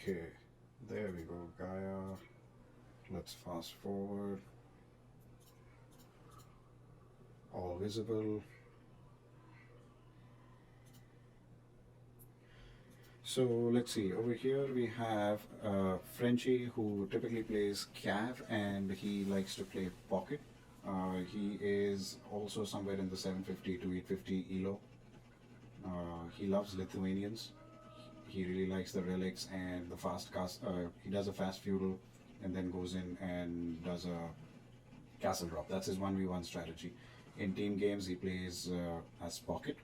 Okay, there we go, Gaia. Let's fast forward. All visible. So let's see. Over here we have Frenchie, who typically plays Cav, and he likes to play Pocket. He is also somewhere in the 750 to 850 elo. He loves Lithuanians. He really likes the relics and the fast cast. He does a fast feudal, and then goes in and does a castle drop. That's his 1v1 strategy. In team games, he plays as Pocket.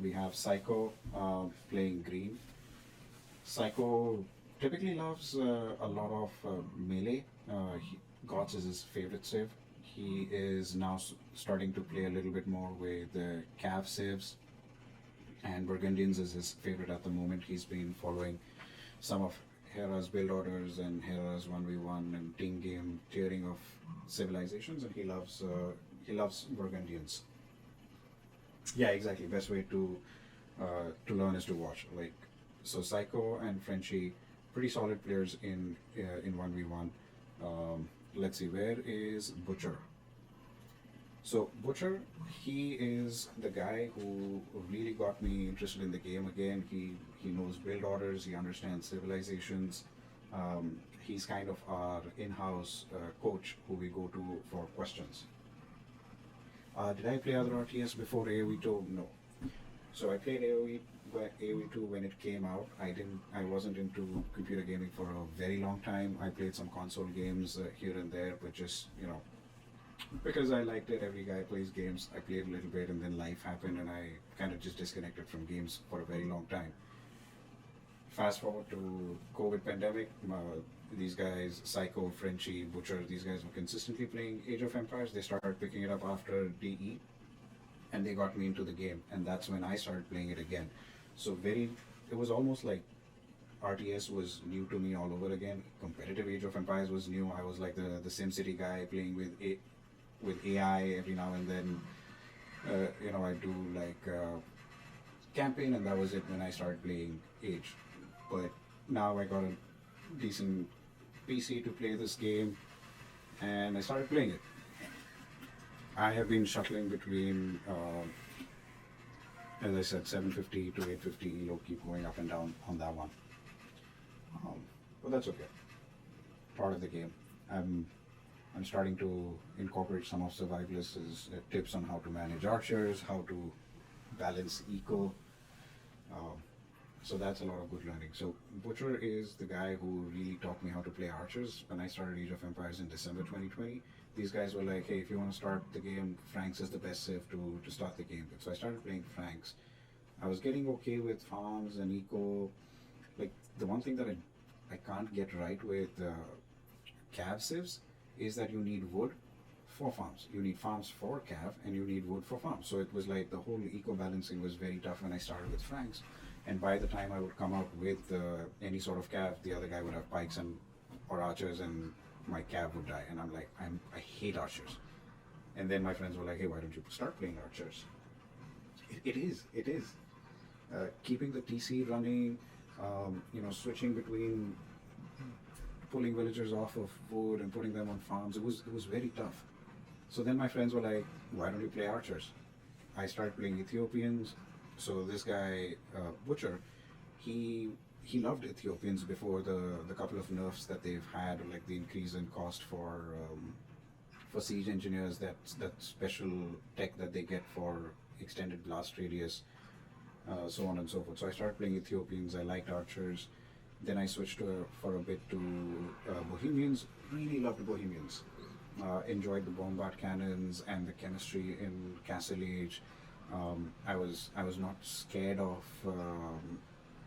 We have Psycho playing green. Psycho typically loves a lot of melee. Gots is his favorite civ. He is now starting to play a little bit more with Cav civs, and Burgundians is his favorite at the moment. He's been following some of Hera's build orders and Hera's 1v1 and team game tiering of civilizations, and he loves Burgundians. Yeah, exactly. Best way to learn is to watch. Like, so Psycho and Frenchie, pretty solid players in 1v1. Let's see, where is Butcher? So Butcher, he is the guy who really got me interested in the game again. He knows build orders, he understands civilizations. He's kind of our in-house coach who we go to for questions. Did I play other RTS before AoE2? No. So I played AoE2 when it came out. I wasn't into computer gaming for a very long time. I played some console games here and there, but just because I liked it. Every guy plays games. I played a little bit, and then life happened, and I kind of just disconnected from games for a very long time. Fast forward to COVID pandemic, these guys, Psycho, Frenchie, Butcher, these guys were consistently playing Age of Empires. They started picking it up after DE, and they got me into the game, and that's when I started playing it again. So it was almost like RTS was new to me all over again. Competitive Age of Empires was new. I was like the SimCity guy playing with AI every now and then. I do like campaign, and that was it when I started playing Age. But now I got a decent PC to play this game, and I started playing it. I have been shuttling between, as I said, 750 to 850 elo, keep going up and down on that one. But that's okay. Part of the game. I'm starting to incorporate some of Survivalist's tips on how to manage archers, how to balance eco. Um, so that's a lot of good learning. So Butcher is the guy who really taught me how to play archers when I started Age of Empires in December 2020. These guys were like, hey, if you want to start the game, Franks is the best civ to start the game with. So I started playing Franks. I was getting okay with farms and eco. Like, the one thing that I can't get right with Cav civs is that you need wood for farms. You need farms for Cav, and you need wood for farms. So it was like the whole eco balancing was very tough when I started with Franks. And by the time I would come out with any sort of Cav, the other guy would have pikes and or archers, and my Cav would die. And I'm like, I hate archers. And then my friends were like, hey, why don't you start playing archers? It is. Keeping the TC running, switching between pulling villagers off of wood and putting them on farms. It was very tough. So then my friends were like, why don't you play archers? I started playing Ethiopians. So this guy, Butcher, he loved Ethiopians before the couple of nerfs that they've had, like the increase in cost for siege engineers, that special tech that they get for extended blast radius, so on and so forth. So I started playing Ethiopians. I liked archers. Then I switched for a bit to Bohemians. Really loved Bohemians. Enjoyed the bombard cannons and the chemistry in Castle Age. I was not scared of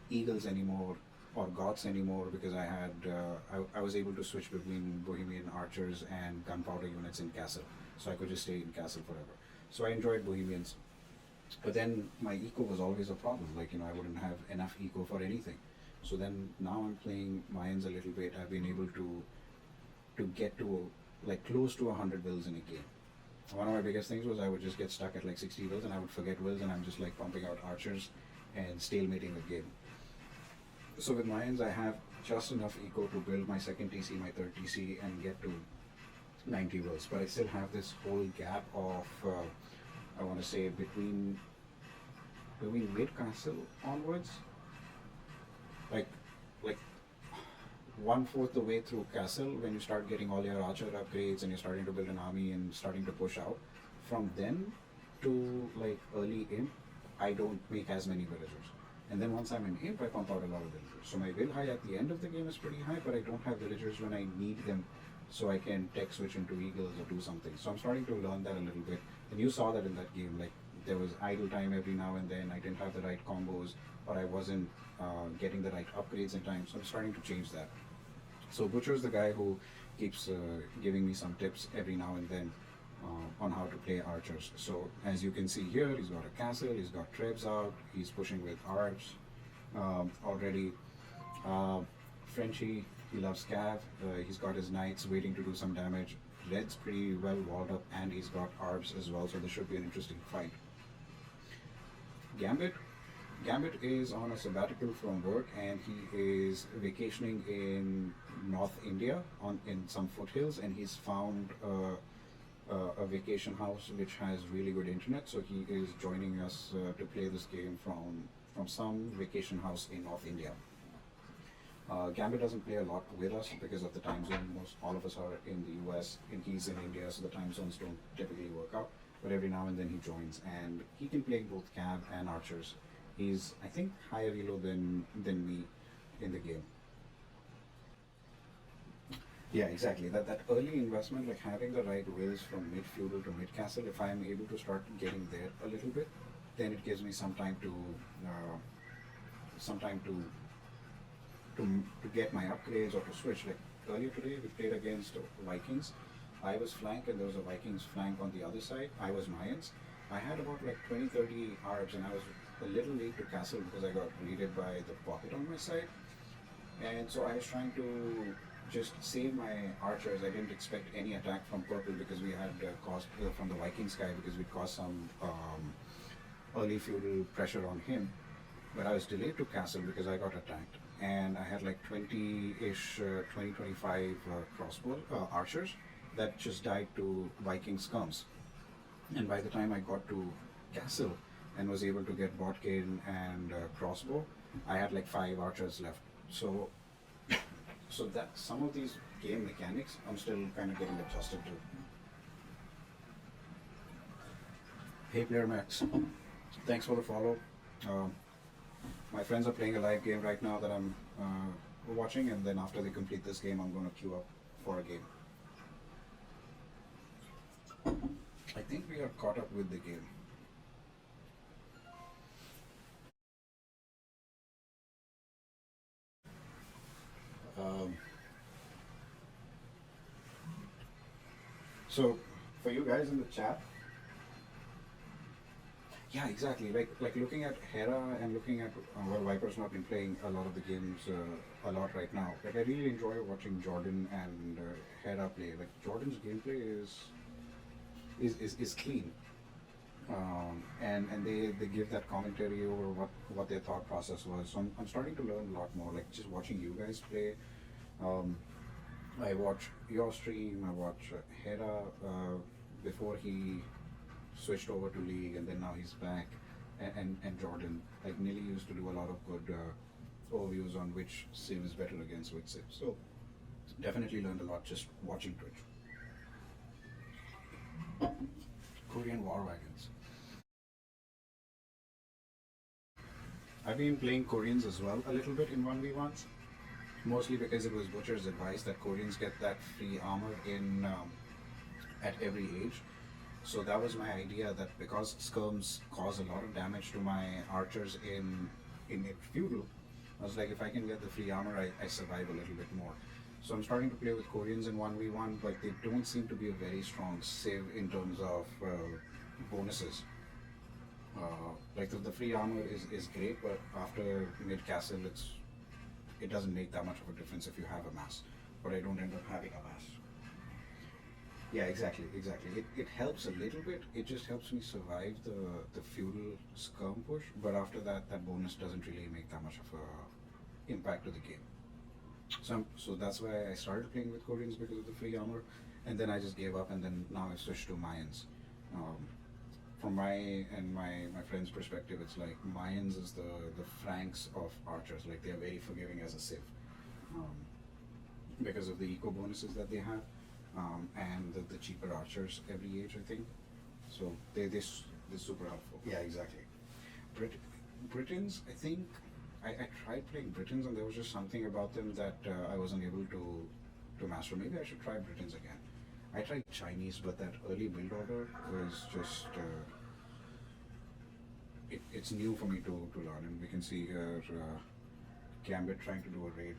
eagles anymore or goths anymore, because I was able to switch between Bohemian archers and gunpowder units in Castle, so I could just stay in Castle forever. So I enjoyed Bohemians, but then my eco was always a problem. Like, I wouldn't have enough eco for anything. So then now I'm playing Mayans a little bit. I've been able to get to like close to 100 wills in a game. One of my biggest things was I would just get stuck at like 60 wills, and I would forget wills, and I'm just like pumping out archers and stalemating the game. So with mines, I have just enough eco to build my second TC, my third TC, and get to 90 wills. But I still have this whole gap of, I want to say, between mid castle onwards, like like one fourth the way through castle, when you start getting all your archer upgrades and you're starting to build an army and starting to push out. From then to like early imp, I don't make as many villagers. And then once I'm in imp, I pump out a lot of villagers. So my will high at the end of the game is pretty high, but I don't have villagers when I need them, so I can tech switch into eagles or do something. So I'm starting to learn that a little bit. And you saw that in that game, like there was idle time every now and then. I didn't have the right combos, or I wasn't getting the right upgrades in time. So I'm starting to change that. So Butcher's the guy who keeps giving me some tips every now and then on how to play archers. So as you can see here, he's got a castle, he's got trebs out, he's pushing with arbs already. Frenchie, he loves Cav. He's got his knights waiting to do some damage. Red's pretty well walled up, and he's got arbs as well, so this should be an interesting fight. Gambit. Gambit is on a sabbatical from work, and he is vacationing in North India in some foothills, and he's found a vacation house which has really good internet. So he is joining us to play this game from some vacation house in North India. Gambit doesn't play a lot with us because of the time zone. Most all of us are in the US and he's in India, so the time zones don't typically work out. But every now and then he joins, and he can play both cav and archers. He's, I think, higher elo than me in the game. Yeah, exactly. That early investment, like having the right wills from mid feudal to mid castle, if I'm able to start getting there a little bit, then it gives me some time to get my upgrades or to switch. Like earlier today, we played against Vikings. I was flank and there was a Vikings flank on the other side. I was Mayans. I had about like 20, 30 Arabs, and I was a little late to castle because I got greeted by the pocket on my side. And so I was trying to just save my archers. I didn't expect any attack from purple because we had caused from the Vikings guy, because we caused some early feudal pressure on him. But I was delayed to castle because I got attacked, and I had like 20-ish, 20, 25 crossbow archers that just died to Viking scums. And by the time I got to castle and was able to get botkin and crossbow, I had like 5 archers left. So, so that some of these game mechanics, I'm still kind of getting adjusted to. Hey, Player Max, thanks for the follow. My friends are playing a live game right now that I'm watching, and then after they complete this game, I'm going to queue up for a game. I think we are caught up with the game. Um, so, for you guys in the chat, yeah, exactly. Like looking at Hera and looking at well, Viper's not been playing a lot of the games a lot right now. Like I really enjoy watching Jordan and Hera play. Like Jordan's gameplay is clean, and they give that commentary over what their thought process was. So I'm starting to learn a lot more. Like just watching you guys play. Um, I watch your stream. I watch Hera before he switched over to League, and then now he's back. And Jordan, like Nilly used to do a lot of good overviews on which sim is better against which sim. So definitely learned a lot just watching Twitch. Korean War Wagons. I've been playing Koreans as well a little bit in 1v1s, mostly because it was Butcher's advice that Koreans get that free armor in at every age. So that was my idea, that because skirms cause a lot of damage to my archers in feudal, I was like, if I can get the free armor, I survive a little bit more. So I'm starting to play with Koreans in 1v1, but they don't seem to be a very strong civ in terms of bonuses. Like the free armor is great, but after mid castle, it doesn't make that much of a difference if you have a mass. But I don't end up having a mass. Yeah, exactly. It helps a little bit. It just helps me survive the feudal skirm push. But after that, that bonus doesn't really make that much of impact to the game. So that's why I started playing with Koreans because of the free armor, and then I just gave up, and then now I switched to Mayans. Um, from my friend's perspective, it's like Mayans is the Franks of archers. Like they're very forgiving as a civ, um, because of the eco bonuses that they have, and the cheaper archers every age, I think. So they're super helpful. Yeah, exactly. Brit- Britons, I think I tried playing Britons, and there was just something about them that I wasn't able to master. Maybe I should try Britons again. I tried Chinese, but that early build order was just it's new for me to learn. And we can see here Gambit trying to do a raid.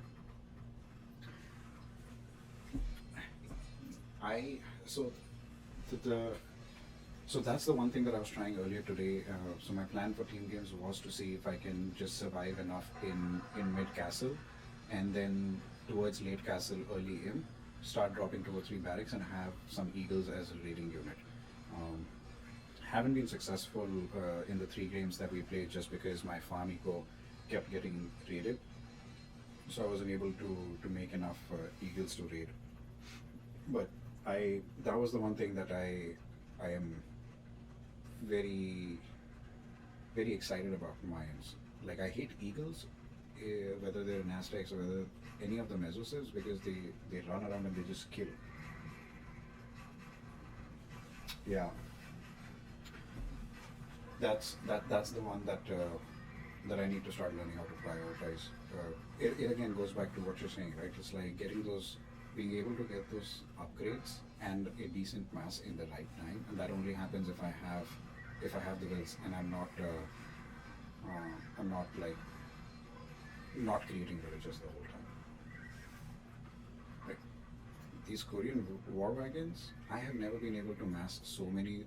I so the so that's the one thing that I was trying earlier today. So my plan for team games was to see if I can just survive enough in mid castle, and then towards late castle, early im, start dropping 2 or 3 barracks and have some eagles as a raiding unit. Um, haven't been successful in the 3 games that we played just because my farm eco kept getting raided, so I wasn't able to make enough eagles to raid. But I that was the one thing that I am very very excited about Mayans. Like I hate eagles, whether they're in Aztecs or whether any of the Mesosives, because they run around and they just kill. Yeah, that's the one that I need to start learning how to prioritize. It again goes back to what you're saying, right? It's like getting those, being able to get those upgrades and a decent mass in the right time, and that only happens if I have the wills and I'm not like not creating villages the whole time. Like these Korean war wagons, I have never been able to mass so many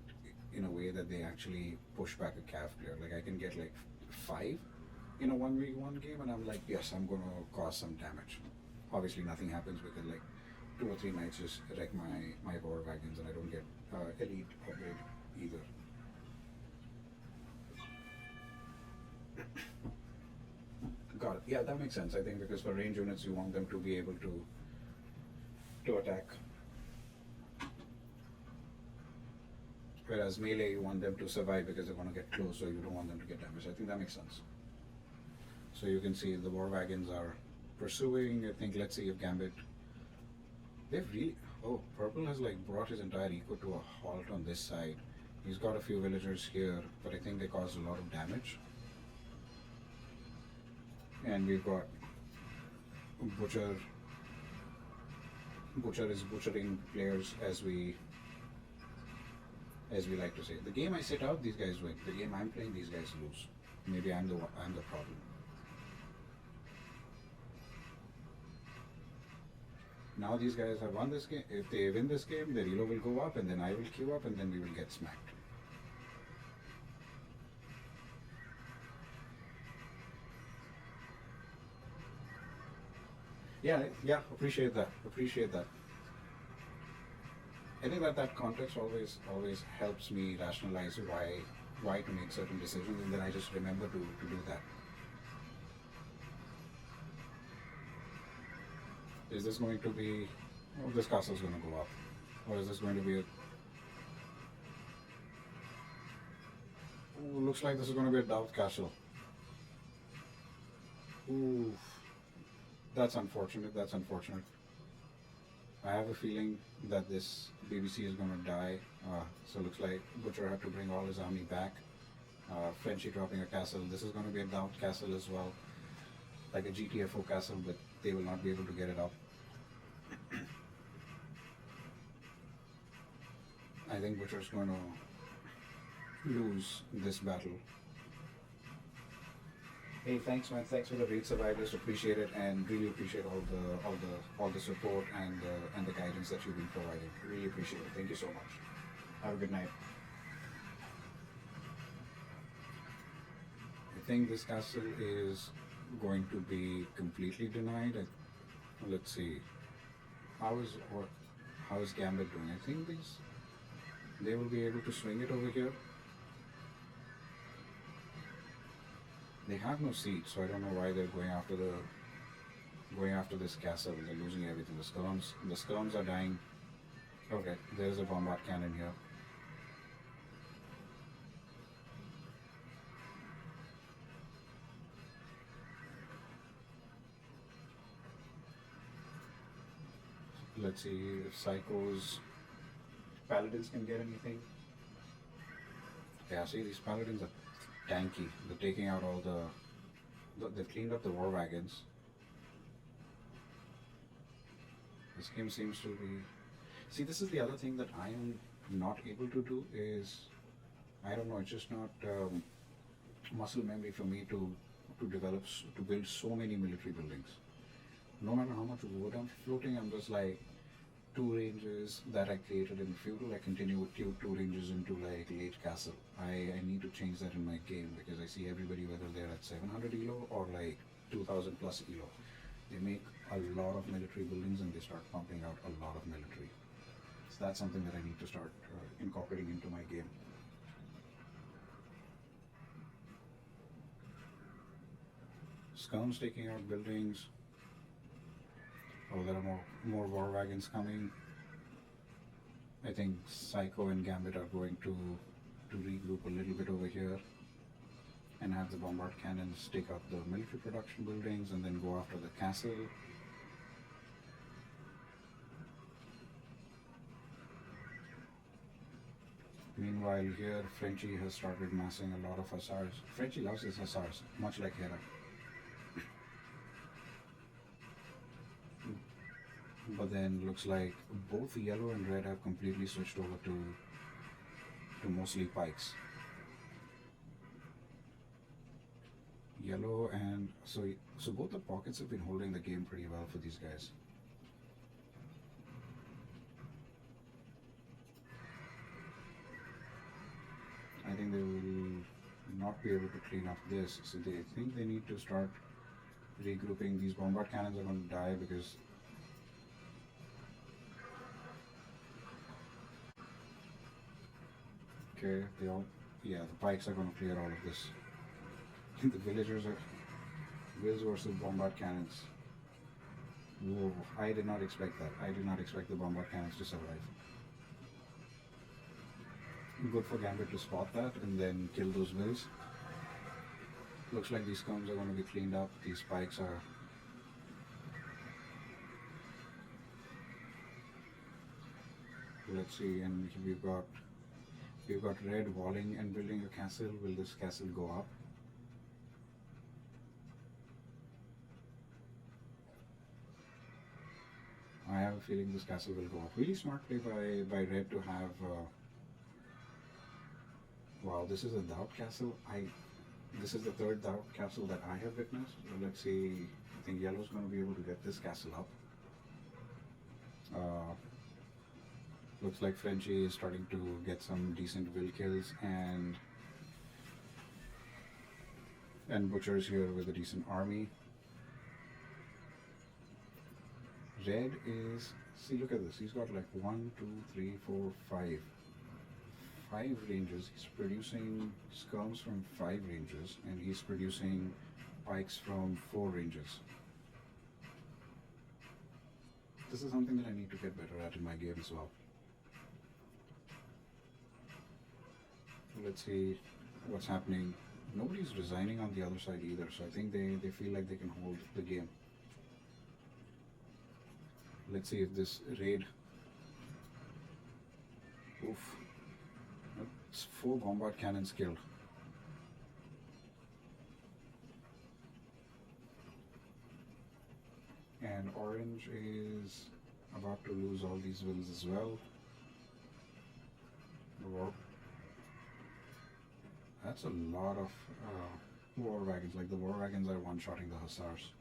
in a way that they actually push back a calf player. Like I can get like 5 in a 1v1 game, and I'm like, yes, I'm gonna cause some damage. Obviously, nothing happens because like 2 or 3 knights just wreck my war wagons, and I don't get elite upgrade either. Got it. Yeah, that makes sense. I think because for range units, you want them to be able to attack, whereas melee, you want them to survive because they're going to get close, so you don't want them to get damaged. I think that makes sense. So you can see the war wagons are pursuing. I think let's see if Gambit. They've really. Oh, Purple has like brought his entire eco to a halt on this side. He's got a few villagers here, but I think they caused a lot of damage. And we've got Butcher. Butcher is butchering players as we like to say. The game I set out, these guys win. The game I'm playing, these guys lose. Maybe I'm the problem. Now these guys have won this game. If they win this game, the reload will go up, and then I will queue up, and then we will get smacked. Yeah, yeah, appreciate that. Appreciate that. I think that context always helps me rationalize why to make certain decisions, and then I just remember to do that. Is this going to be? Oh, this castle is going to go up, or is this going to be? Ooh, looks like this is going to be a Doubt castle. Ooh, that's unfortunate. That's unfortunate. I have a feeling that this BBC is going to die. So it looks like Butcher had to bring all his army back. Frenchie dropping a castle. This is going to be a Doubt castle as well, like a GTFO castle, but they will not be able to get it up. I think Butcher's going to lose this battle. Hey, thanks, man. Thanks for the raid survivors. Appreciate it, and really appreciate all the support and the guidance that you've been providing. Really appreciate it. Thank you so much. Have a good night. I think this castle is going to be completely denied. Let's see. How is what? How is Gambit doing? I think they will be able to swing it over here. They have no seats, so I don't know why they're going after going after this castle. They're losing everything. The skirms are dying. Okay, there's a bombard cannon here. Let's see if Psychos Paladins can get anything. Yeah, see, these Paladins are tanky. They're taking out all they've cleaned up the war wagons. This game seems to be. See, this is the other thing that I am not able to do is I don't know. It's just not muscle memory for me to to build so many military buildings. No matter how much wood I'm floating, I'm just like two ranges that I created in feudal. I continue with two ranges into like late castle. I need to change that in my game because I see everybody whether they're at 700 elo or like 2000 plus elo. They make a lot of military buildings and they start pumping out a lot of military. So that's something that I need to start incorporating into my game. Scum's taking out buildings. Oh, there are more war wagons coming. I think Psycho and Gambit are going to regroup a little bit over here and have the bombard cannons take out the military production buildings and then go after the castle. Meanwhile, here Frenchie has started massing a lot of hussars. Frenchie loves his hussars, much like Hera. But then looks like both yellow and red have completely switched over to mostly pikes. Yellow and so both the pockets have been holding the game pretty well for these guys. I think they will not be able to clean up this, so they think they need to start regrouping. These bombard cannons are going to die because okay, yeah, the pikes are going to clear all of this. The villagers are Wills versus bombard cannons. Whoa, I did not expect that. I did not expect the bombard cannons to survive. Good for Gambit to spot that and then kill those Wills. Looks like these scums are going to be cleaned up. These spikes are. Let's see, and we've got red walling and building a castle. Will this castle go up? I have a feeling this castle will go up. Really smart play by red to have. Wow, this is a doubt castle. This is the third doubt castle that I have witnessed. So let's see. I think yellow's going to be able to get this castle up. Looks like Frenchie is starting to get some decent will kills and Butcher's here with a decent army. Red is, see, look at this. He's got like 1, 2, 3, 4, 5. 5 ranges. He's producing skirms from 5 ranges and he's producing pikes from 4 ranges. This is something that I need to get better at in my game as well. Let's see what's happening. Nobody's resigning on the other side either, so I think they feel like they can hold the game. Let's see if this raid. Oof. It's 4 bombard cannons killed. And orange is about to lose all these wills as well. War. That's a lot of war wagons. Like the war wagons are one-shotting the hussars.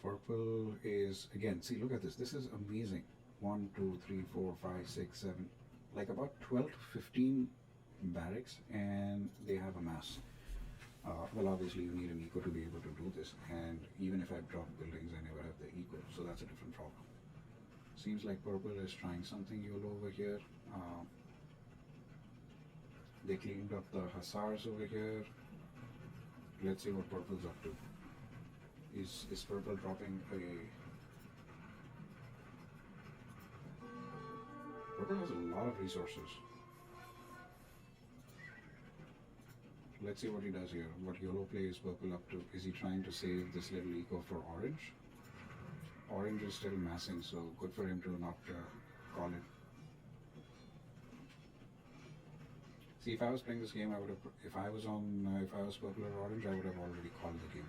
Purple is, again, see, look at this. This is amazing. 1, 2, 3, 4, 5, 6, 7. Like about 12 to 15 barracks, and they have a mass. Well, obviously, you need an eco to be able to do this. And even if I drop buildings, I never have the eco. So that's a different problem. Seems like purple is trying something YOLO over here. They cleaned up the hussars over here. Let's see what purple's up to. Is purple dropping a... Purple has a lot of resources. Let's see what he does here. What yellow play is purple up to? Is he trying to save this little eco for orange? Orange is still massing, so good for him to not call it. See, if I was playing this game, I would have. If I was purple or orange, I would have already called the game.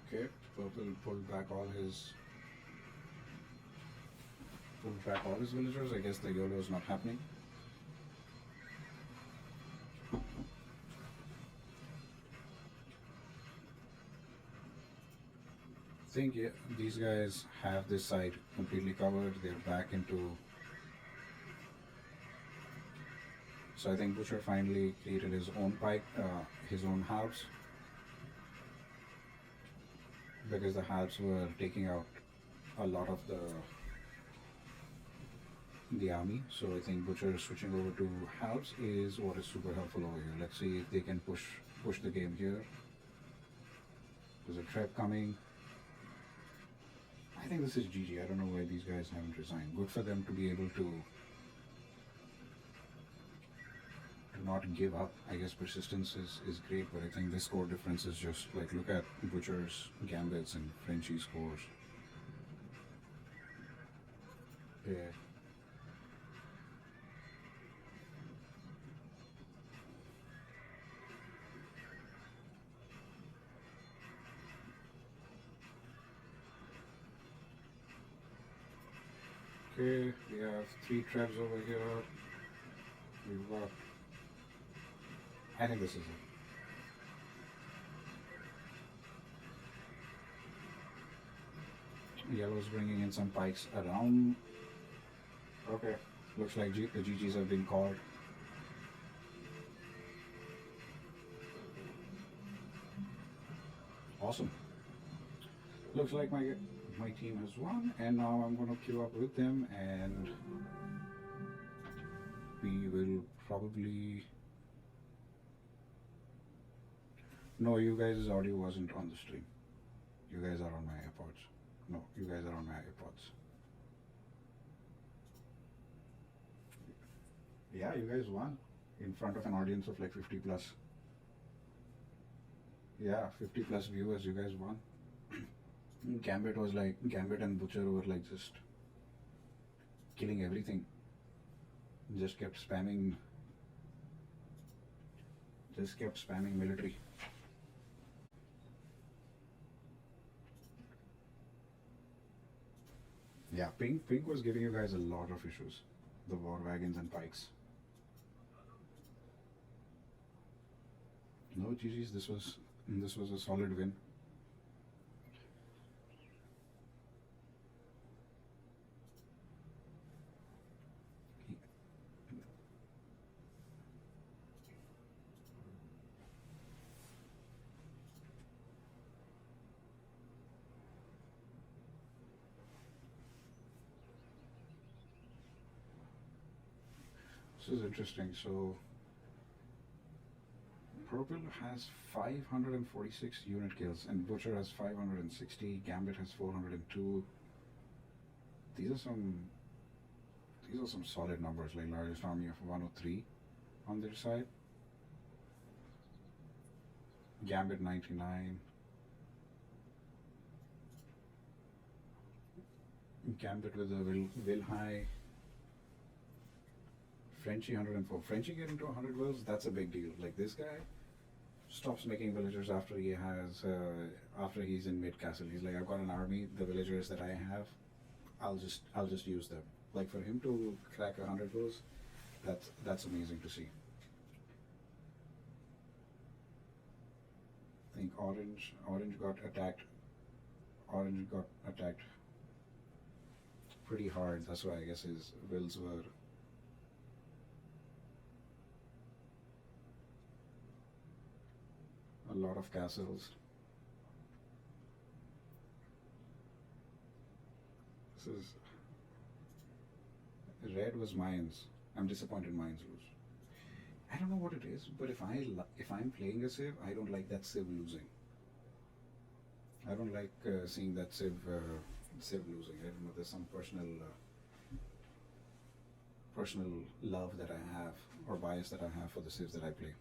Okay, purple pulled back all his villagers. I guess the YOLO is not happening. I think yeah, these guys have this side completely covered. They're back into. So I think Butcher finally created his own pike, his own house, because the halves were taking out a lot of the army. So I think Butcher switching over to halves is what is super helpful over here. Let's see if they can push the game here. There's a trap coming. I think this is GG. I don't know why these guys haven't resigned. Good for them to be able to not give up. I guess persistence is great, but I think the score difference is just like, look at Butcher's, Gambit's, and Frenchie's scores. Yeah. Okay, we have 3 traps over here. We've got... I think this is it. Yellow's bringing in some pikes around. Okay, looks like the GGs have been called. Awesome. Looks like my team has won, and now I'm going to queue up with them, and we will probably... No, you guys' audio wasn't on the stream. You guys are on my AirPods. No, you guys are on my AirPods. Yeah, you guys won in front of an audience of like 50 plus. Yeah, 50 plus viewers, you guys won. Gambit and Butcher were like just killing everything. Just kept spamming military. Yeah, Pink was giving you guys a lot of issues. The war wagons and pikes. No, GG's, this was a solid win. This is interesting. So Purple has 546 unit kills, and Butcher has 560. Gambit has 402. These are some solid numbers. Like largest army of 103 on their side. Gambit 99. Gambit with a will high. Frenchie 104. Frenchie getting to 100 wills, that's a big deal. Like this guy stops making villagers after he's in mid castle. He's like, I've got an army, the villagers that I have, I'll just use them. Like for him to crack 100 wills, that's amazing to see. I think orange got attacked. Orange got attacked pretty hard. That's why I guess his wills were. A lot of castles. This is red was mines. I'm disappointed mines lose. I don't know what it is, but if I'm playing a civ, I don't like that civ losing. I don't like seeing that civ losing. I don't know. There's some personal love that I have or bias that I have for the civs that I play.